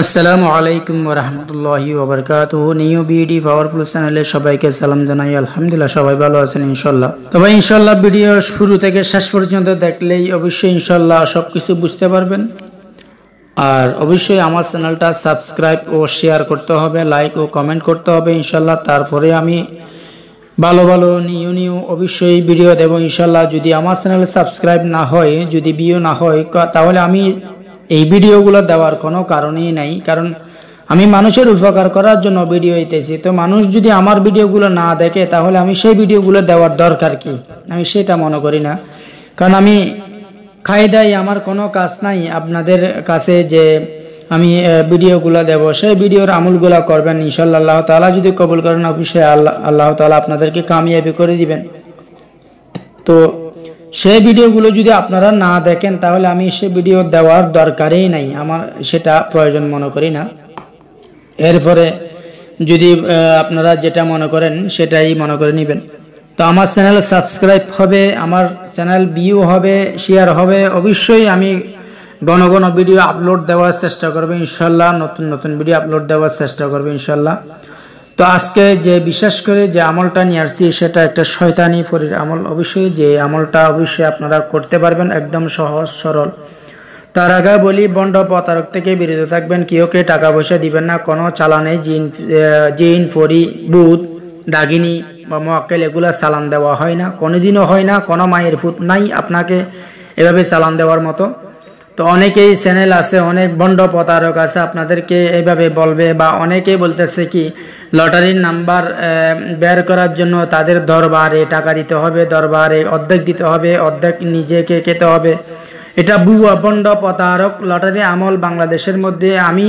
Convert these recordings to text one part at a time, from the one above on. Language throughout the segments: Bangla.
আসসালামু আলাইকুম ওয়া রাহমাতুল্লাহি ওয়া বারাকাতুহু। নিউ বিডি পাওয়ারফুল চ্যানেলে সবাইকে সালাম জানাই। আলহামদুলিল্লাহ সবাই ভালো আছেন ইনশাআল্লাহ। তবে ইনশাআল্লাহ ভিডিও শুরু থেকে শেষ পর্যন্ত দেখলেই অবশ্যই ইনশাআল্লাহ সবকিছু বুঝতে পারবেন। আর অবশ্যই আমার চ্যানেলটা সাবস্ক্রাইব ও শেয়ার করতে হবে, লাইক ও কমেন্ট করতে হবে ইনশাআল্লাহ। তারপরে আমি ভালো ভালো নিউ অবশ্যই ভিডিও দেব ইনশাআল্লাহ। যদি আমার চ্যানেলে সাবস্ক্রাইব না হয়, যদি ভিডিও না হয়, তাহলে আমি এই ভিডিওগুলো দেওয়ার কোনো কারণই নাই। কারণ আমি মানুষের উপকার করার জন্য ভিডিও দিতেছি। তো মানুষ যদি আমার ভিডিওগুলো না দেখে তাহলে আমি সেই ভিডিওগুলো দেওয়ার দরকার কি? আমি সেটা মনে করি না। কারণ আমি খাইদাই আমার কোনো কাজ নাই আপনাদের কাছে যে আমি ভিডিওগুলো দেব। সেই ভিডিওর আমলগুলো করবেন ইনশাআল্লাহ। আল্লাহ তাআলা যদি কবুল করেন অবশ্যই আল্লাহ তাআলা আপনাদেরকে কামিয়াবি করে দিবেন। তো সেই ভিডিওগুলো যদি আপনারা না দেখেন তাহলে আমি সে ভিডিও দেওয়ার দরকারই নাই, আমার সেটা প্রয়োজন মনে করি না। এরপরে যদি আপনারা যেটা মনে করেন সেটাই মনে করে নেবেন। তো আমার চ্যানেল সাবস্ক্রাইব হবে, আমার চ্যানেল ভিউ হবে, শেয়ার হবে। অবশ্যই আমি ঘন ঘন ভিডিও আপলোড দেওয়ার চেষ্টা করবো ইনশাল্লাহ। নতুন ভিডিও আপলোড দেওয়ার চেষ্টা করবো ইনশাল্লাহ। তো আজকে যে বিশেষ করে যে আমলটা নিয়ে আসছি সেটা একটা শয়তানি পরীর আমল। অবশ্যই যে আমলটা অবশ্যই আপনারা করতে পারবেন, একদম সহজ সরল। তার আগে বলি, বন্ড প্রতারক থেকে বিরত থাকবেন। কেউকে টাকা পয়সা দিবেন না, কোনো চালানে জিন পরি ভূত দাগিনী বা মোয়াক্কেল এগুলা চালান দেওয়া হয় না, কোনোদিনও হয় না। কোনো মায়ের ফুট নাই আপনাকে এভাবে চালান দেওয়ার মতো। তো অনেকেই চ্যানেল আছে, অনেক বন্ড প্রতারক আছে, আপনাদেরকে এইভাবে বলবে বা অনেকেই বলতেছে কি লটারির নাম্বার বের করার জন্য তাদের দরবারে টাকা দিতে হবে, দরবারে অর্ধেক দিতে হবে, অর্ধেক নিজেকে খেতে হবে। এটা ভুয়া বন্ড প্রতারক লটারি আমল বাংলাদেশের মধ্যে। আমি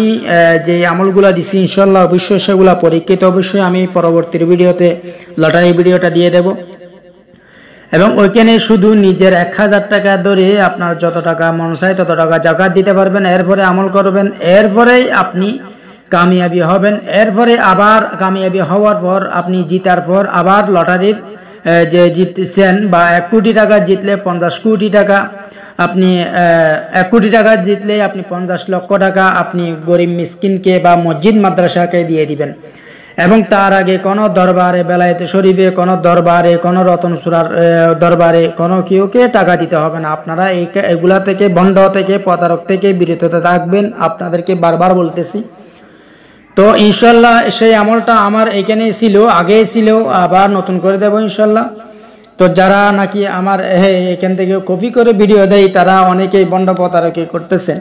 যে আমলগুলো দিচ্ছি ইনশাল্লাহ অবশ্যই সেগুলো পরীক্ষিত। অবশ্যই আমি পরবর্তী ভিডিওতে লটারি ভিডিওটা দিয়ে দেব। এবং ওইখানে শুধু নিজের 1000 টাকা ধরে আপনার যত টাকা মন চায় তত টাকা জাকাত দিতে পারবেন। এরপরে আমল করবেন, এরপরেই আপনি কামিয়াবি হবেন। এরপরে আবার কামিয়াবি হওয়ার পর আপনি জিতার পর আবার লটারির যে জিতছেন বা 1 কোটি টাকা জিতলে 50 কোটি টাকা আপনি 1 কোটি টাকা জিতলে আপনি 50 লক্ষ টাকা আপনি গরিব মিসকিনকে বা মসজিদ মাদ্রাসাকে দিয়ে দিবেন। এবং তার আগে কোনো দরবারে বেলায়েত শরীফে, কোনো দরবারে, কোনো রতন সুরার দরবারে কোনো কেউকে টাকা দিতে হবে না। আপনারা এগুলা থেকে বন্ড থেকে প্রতারক থেকে বিরত থাকবেন, আপনাদেরকে বারবার বলতেছি। তো ইনশাল্লাহ সেই আমলটা আমার এখানেই ছিল, আগেই ছিল, আবার নতুন করে দেব ইনশাল্লাহ। তো যারা নাকি আমার এখান থেকে কপি করে ভিডিও দেয় তারা অনেকেই বন্ড প্রতারক করতেছে।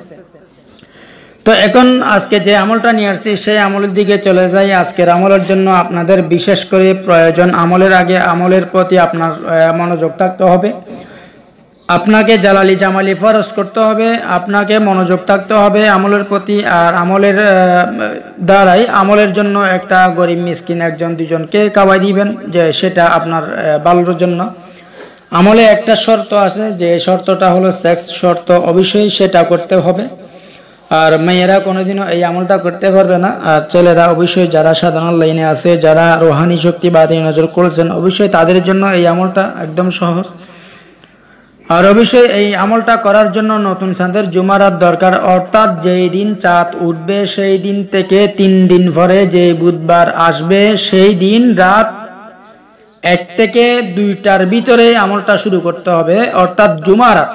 তো এখন আজকে যে আমলটা নিয়ে আসছি সেই আমলের দিকে চলে যাই। আজকের আমলের জন্য আপনাদের বিশেষ করে প্রয়োজন, আমলের আগে আমলের প্রতি আপনার মনোযোগ থাকতে হবে। আপনাকে জালালি জামালি ফরজ করতে হবে, আপনাকে মনোযোগ থাকতে হবে আমলের প্রতি। আর আমলের দ্বারাই আমলের জন্য একটা গরিব মিসকিন 1 2জনকে খাওয়াই দিবেন, যে সেটা আপনার ভালোর জন্য। আমলে একটা শর্ত আছে, যে শর্তটা হলো সেক্স শর্ত, অবশ্যই সেটা করতে হবে। আর মেয়েরা কোনোদিনও এই আমলটা করতে পারবে না। আর ছেলেরা অবশ্যই যারা সাধারণ লাইনে আছে, যারা রোহানি শক্তি বা নজর করেছেন, অবশ্যই তাদের জন্য এই আমলটা একদম সহজ। আর অবশ্যই এই আমলটা করার জন্য নতুন চাঁদের জুমারাত দরকার। অর্থাৎ যেই দিন চাঁদ উঠবে সেই দিন থেকে 3 দিন পরে যে বুধবার আসবে সেই দিন রাত 1 থেকে 2টার ভিতরে আমলটা শুরু করতে হবে, অর্থাৎ জুমারাত।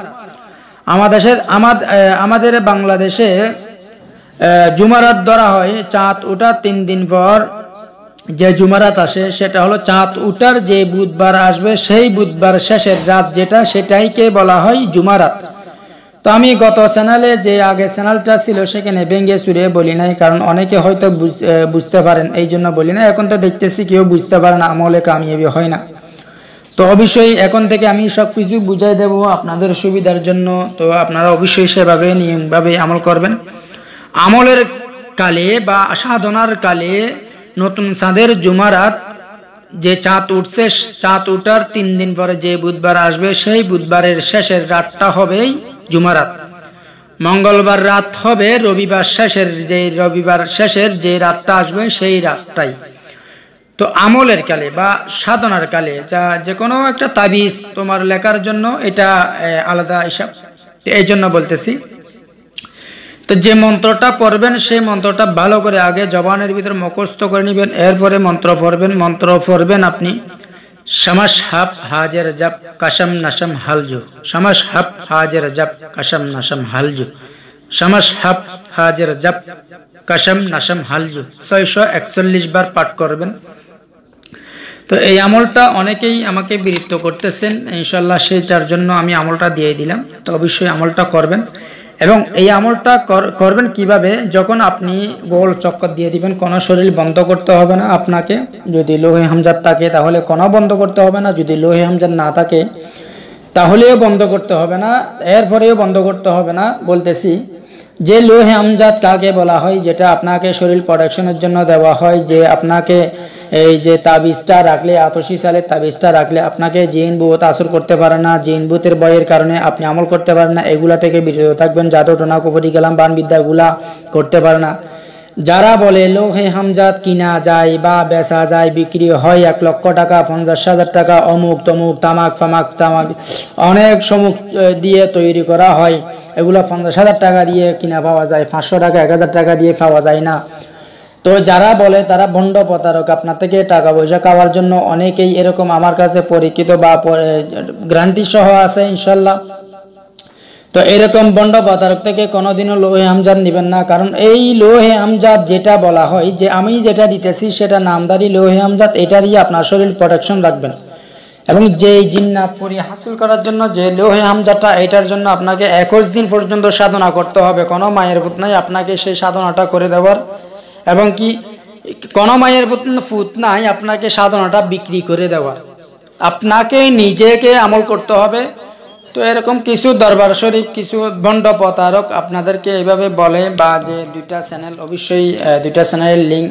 আমাদের বাংলাদেশে জুমারাত ধরা হয় চাঁদ ওঠার 3 দিন পর যে জুমারাত আসে, সেটা হলো চাঁদ উঠার যে বুধবার আসবে সেই বুধবার শেষের রাত যেটা, সেটাইকে বলা হয় জুমারাত। তো আমি গত চ্যানেলে যে আগে চ্যানেলটা ছিল সেখানে ভেঙে চুরে বলি নাই, কারণ অনেকে হয়তো বুঝতে পারেন এই জন্য বলি না। এখন তো দেখতেছি কেউ বুঝতে পারে না, আমলে কামিয়াবি হয় না। তো অবশ্যই এখন থেকে আমি সব কিছু বুঝাই দেব আপনাদের সুবিধার জন্য। তো আপনারা অবশ্যই সেভাবে নিয়মভাবে আমল করবেন। আমলের কালে বা সাধনার কালে নতুন চাঁদের জুমারাত যে চাঁদ উঠছে, চাঁদ উঠার 3 দিন পরে যে বুধবার আসবে সেই বুধবারের শেষের রাতটা হবে জুমারাত। মঙ্গলবার রাত হবে রবিবার শেষের যে রাতটা আসবে সেই রাতটাই। তো আমলের কালে বা সাধনার কালে যে কোনো একটা তাবিজ তোমার লেখার জন্য এটা আলাদা হিসাব, এই জন্য বলতেছি। তো যে মন্ত্রটা পড়বেন সেই মন্ত্রটা ভালো করে আগে জবানের ভিতর মুখস্থ করে নেবেন, এরপরে মন্ত্র পড়বেন আপনি শামাস হাব হাজের জাব কাশম নাশম হালজু, শামাস হাব হাজের জাব কাশম নাশম হালজু, শামাস হাব হাজের জাব কাশম নাশম হালজু 641 বার পাঠ করবেন। তো এই আমলটা অনেকেই আমাকে বিরক্ত করতেছেন, ইনশাল্লাহ সেটার জন্য আমি আমলটা দিয়ে দিলাম। তো অবশ্যই আমলটা করবেন এবং এই আমলটা করবেন কিভাবে, যখন আপনি গোল চক্কর দিয়ে দিবেন, কোনো শরীর বন্ধ করতে হবে না আপনাকে। যদি লোহে হামজাত থাকে তাহলে কোনো বন্ধ করতে হবে না, যদি লোহে হামজাত না থাকে তাহলেও বন্ধ করতে হবে না, এরপরেও বন্ধ করতে হবে না। বলতেছি যে লোহে আমজাদ কাকে বলা হয়, যেটা আপনাকে শরীর প্রোটেকশনের জন্য দেওয়া হয়, যে আপনাকে এই যে তাবিজটা রাখলে, আতশি সালের তাবিজটা রাখলে আপনাকে জিন ভূত আসর করতে পারে না, জিন ভূতের ভয়ের কারণে আপনি আমল করতে পারেন না, এগুলা থেকে বিরত থাকবেন। জাদু টোনা কুফরি কালাম বান বিদ্যাগুলা করতে পারে না। যারা বলে লোহে হামজাদ কিনা যায় বা বেচা যায়, বিক্রি হয় 1 লক্ষ টাকা 50,000 টাকা, অমুক তমুক তামাক অনেক সমুক দিয়ে তৈরি করা হয়, এগুলো 50,000 টাকা দিয়ে কিনা পাওয়া যায়, 500 টাকা 1000 টাকা দিয়ে পাওয়া যায় না। তো যারা বলে তারা ভণ্ড প্রতারক, আপনার থেকে টাকা পয়সা খাওয়ার জন্য অনেকেই এরকম আমার কাছে পরিচিত বা গ্যারান্টি সহ আছে ইনশাল্লাহ। তো এরকম ভণ্ড প্রতারক থেকে কোনোদিনও লোহে আমজাদ নেবেন না, কারণ এই লোহে আমজাদ যেটা বলা হয়, যে আমি যেটা দিতেছি সেটা নামদারি লোহে আমজাদ, এটা দিয়ে আপনার শরীর প্রোটেকশন রাখবেন। এবং যে জিন্নাত পরি হাসিল করার জন্য যে লোহে হামজাটা, এটার জন্য আপনাকে 21 দিন পর্যন্ত সাধনা করতে হবে। কোনো মায়ের পুত নাই আপনাকে সেই সাধনাটা করে দেওয়ার, এবং কি কোনো মায়ের পুত নাই আপনাকে সাধনাটা বিক্রি করে দেওয়ার, আপনাকে নিজেকে আমল করতে হবে। তো এরকম কিছু দরবার শরীফ, কিছু ভণ্ড প্রতারক আপনাদেরকে এইভাবে বলে, বা যে 2টা চ্যানেল, অবশ্যই 2টা চ্যানেলের লিঙ্ক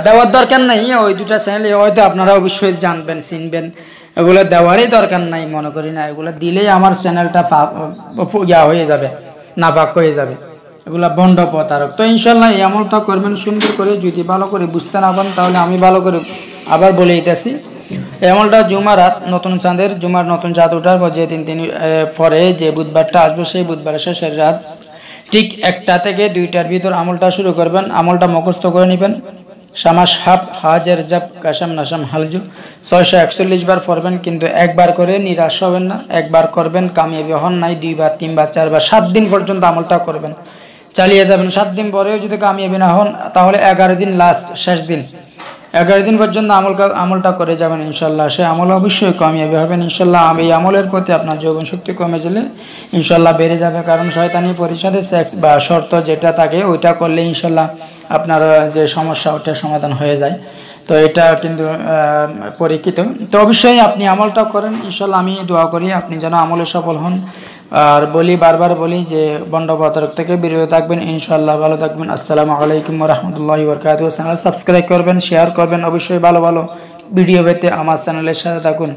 দেওয়ার দরকার নাই, ওই 2টা চ্যানেল হয়তো আপনারা অবশ্যই জানবেন চিনবেন, এগুলো দেওয়ারই দরকার নাই মনে করি না। এগুলো দিলেই আমার চ্যানেলটা হয়ে যাবে, নাপাক হয়ে যাবে, এগুলা ভণ্ড প্রতারক। তো ইনশাল্লাহ এই আমলটা করবেন সুন্দর করে। যদি ভালো করে বুঝতে না পারেন তাহলে আমি ভালো করে আবার বলে দিতেছি। এই আমলটা জুমার রাত, নতুন চাঁদের জুমার নতুন চাঁদ ওঠার পর যে 3 দিন পরে যে বুধবারটা আসবে, সেই বুধবারের শেষের রাত ঠিক 1টা থেকে 2টার ভিতর আমলটা শুরু করবেন। আমলটা মুখস্থ করে নেবেন, শামাস হাব হাজের জাব কাশম নাশম হালজু 641 বার পড়বেন, কিন্তু একবার করে নিরাশ হবেন না, একবার করবেন কামিয়াবি হন নাই, 2 বার 3 বার 4 বার 7 দিন পর্যন্ত আমলটা করবেন, চালিয়ে যাবেন। 7 দিন পরেও যদি কামিয়াবি না হন তাহলে 11 দিন লাস্ট, শেষ দিন 11 দিন পর্যন্ত আমলটা করে যাবেন ইনশাল্লাহ। সে আমল অবশ্যই কামিয়াবি হবেন ইনশাল্লাহ। এই আমলের প্রতি আপনার যৌবন শক্তি কমে গেলে ইনশাল্লাহ বেড়ে যাবে, কারণ শয়তানি পরিষদে সেক্স বা শর্ত যেটা থাকে ওইটা করলে ইনশাল্লাহ আপনার যে সমস্যা ওটা সমাধান হয়ে যায়। তো এটা কিন্তু পরীক্ষিত। তো অবশ্যই আপনি আমলটা করেন ইনশাল্লাহ। আমি দোয়া করি আপনি যেন আমলে সফল হন। আর বারবার বলি যে ভণ্ড প্রতারক থেকে বিরত থাকবেন ইনশাআল্লাহ। ভালো থাকবেন। আসসালামু আলাইকুম ওয়া রাহমাতুল্লাহি ওয়া বারাকাতুহু। চ্যানেল সাবস্ক্রাইব করবেন, শেয়ার করবেন, অবশ্যই ভালো ভিডিও পেতে আমার চ্যানেলের সাথে থাকুন।